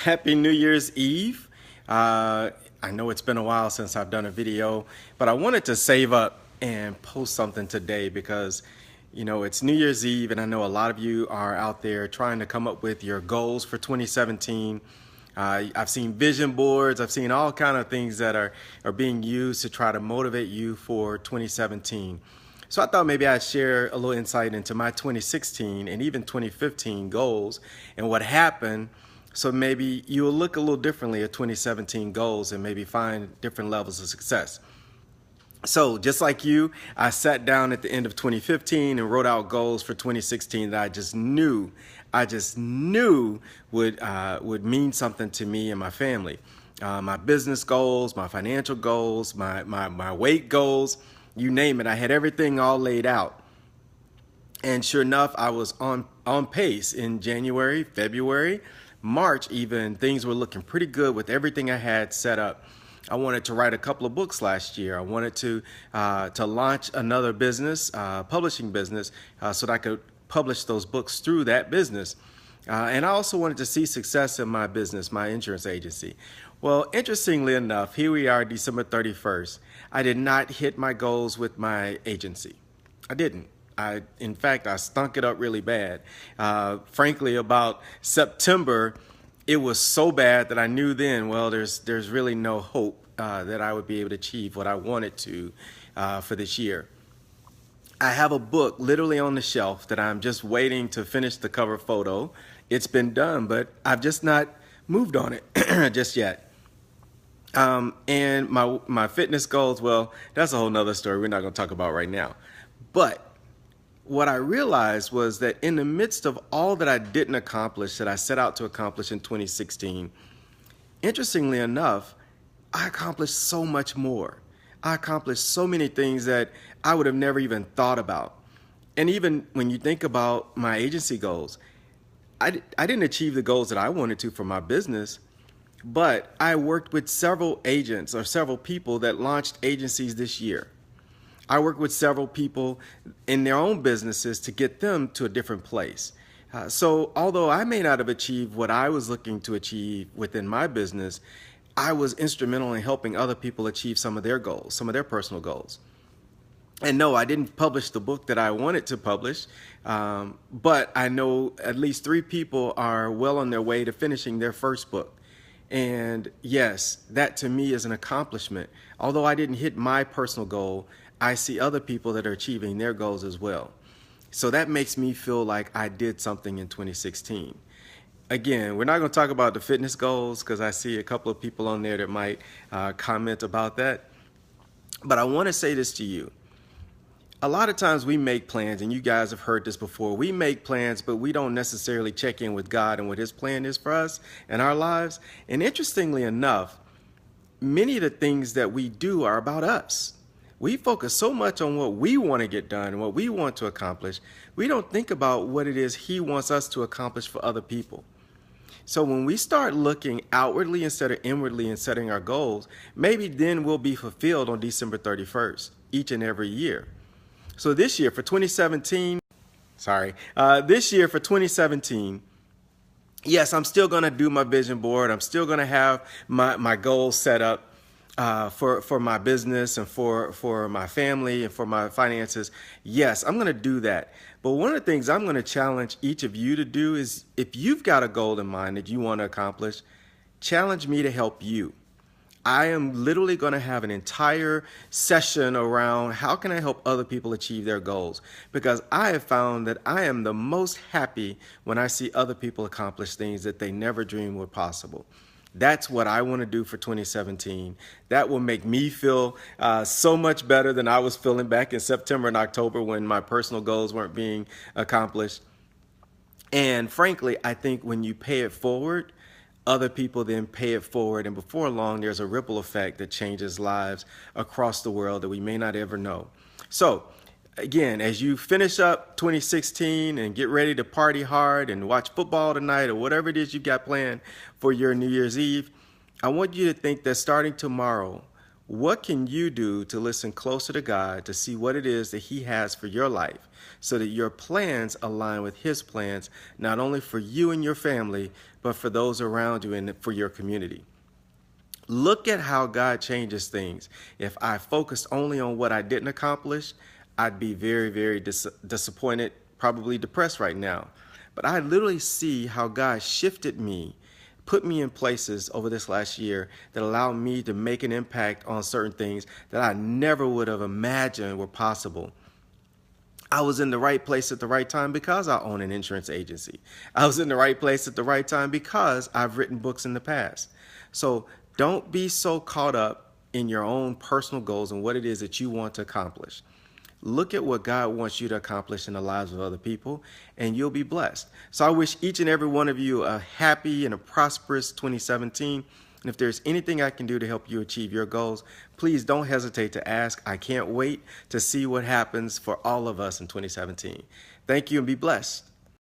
Happy New Year's Eve. I know it's been a while since I've done a video, but I wanted to save up and post something today because, it's New Year's Eve, and I know a lot of you are out there trying to come up with your goals for 2017. I've seen vision boards. I've seen all kind of things that are being used to try to motivate you for 2017. So I thought maybe I'd share a little insight into my 2016 and even 2015 goals and what happened. So maybe you'll look a little differently at 2017 goals and maybe find different levels of success. So just like you, I sat down at the end of 2015 and wrote out goals for 2016 that I just knew would mean something to me and my family. My business goals, my financial goals, my weight goals, you name it. I had everything all laid out. And sure enough, I was on pace in January, February, March even. Things were looking pretty good with everything I had set up. I wanted to write a couple of books last year. I wanted to launch another business, publishing business, so that I could publish those books through that business. And I also wanted to see success in my business, my insurance agency. Well, interestingly enough, here we are, December 31st. I did not hit my goals with my agency. I didn't. In fact, I stunk it up really bad. Frankly, about September, it was so bad that I knew then, well, there's really no hope that I would be able to achieve what I wanted to for this year. I have a book literally on the shelf that I'm just waiting to finish the cover photo. It's been done, but I've just not moved on it just yet. And my fitness goals, well, that's a whole nother story we're not going to talk about right now. But what I realized was that in the midst of all that I didn't accomplish, that I set out to accomplish in 2016, interestingly enough, I accomplished so much more. I accomplished so many things that I would have never even thought about. And even when you think about my agency goals, I didn't achieve the goals that I wanted to for my business, but I worked with several agents or several people that launched agencies this year. I worked with several people in their own businesses to get them to a different place. So although I may not have achieved what I was looking to achieve within my business, I was instrumental in helping other people achieve some of their goals, some of their personal goals. And no, I didn't publish the book that I wanted to publish, but I know at least 3 people are well on their way to finishing their first book. And yes, that to me is an accomplishment. Although I didn't hit my personal goal, I see other people that are achieving their goals as well. So that makes me feel like I did something in 2016. Again, we're not going to talk about the fitness goals because I see a couple of people on there that might comment about that. But I want to say this to you. A lot of times we make plans, and you guys have heard this before. We make plans, but we don't necessarily check in with God and what His plan is for us and our lives. And interestingly enough, many of the things that we do are about us. We focus so much on what we want to get done and what we want to accomplish. We don't think about what it is He wants us to accomplish for other people. So when we start looking outwardly instead of inwardly and setting our goals, maybe then we'll be fulfilled on December 31st, each and every year. So this year for 2017, yes, I'm still going to do my vision board. I'm still going to have my goals set up. For my business and for my family and for my finances. Yes, I'm going to do that. But one of the things I'm going to challenge each of you to do is, if you've got a goal in mind that you want to accomplish, challenge me to help you. I am literally going to have an entire session around how can I help other people achieve their goals, because I have found that I am the most happy when I see other people accomplish things that they never dreamed were possible. That's what I want to do for 2017. That will make me feel so much better than I was feeling back in September and October when my personal goals weren't being accomplished. And frankly, I think when you pay it forward, other people then pay it forward. And before long, there's a ripple effect that changes lives across the world that we may not ever know. So again, as you finish up 2016 and get ready to party hard and watch football tonight or whatever it is you got planned for your New Year's Eve, I want you to think that starting tomorrow, What can you do to listen closer to God to see what it is that He has for your life so that your plans align with His plans, not only for you and your family, but for those around you and for your community? Look at how God changes things. If I focused only on what I didn't accomplish, I'd be very, very disappointed, probably depressed right now. But I literally see how God shifted me, put me in places over this last year that allowed me to make an impact on certain things that I never would have imagined were possible. I was in the right place at the right time because I own an insurance agency. I was in the right place at the right time because I've written books in the past. So don't be so caught up in your own personal goals and what it is that you want to accomplish. Look at what God wants you to accomplish in the lives of other people, and you'll be blessed. So I wish each and every one of you a happy and a prosperous 2017. And if there's anything I can do to help you achieve your goals, please don't hesitate to ask. I can't wait to see what happens for all of us in 2017. Thank you and be blessed.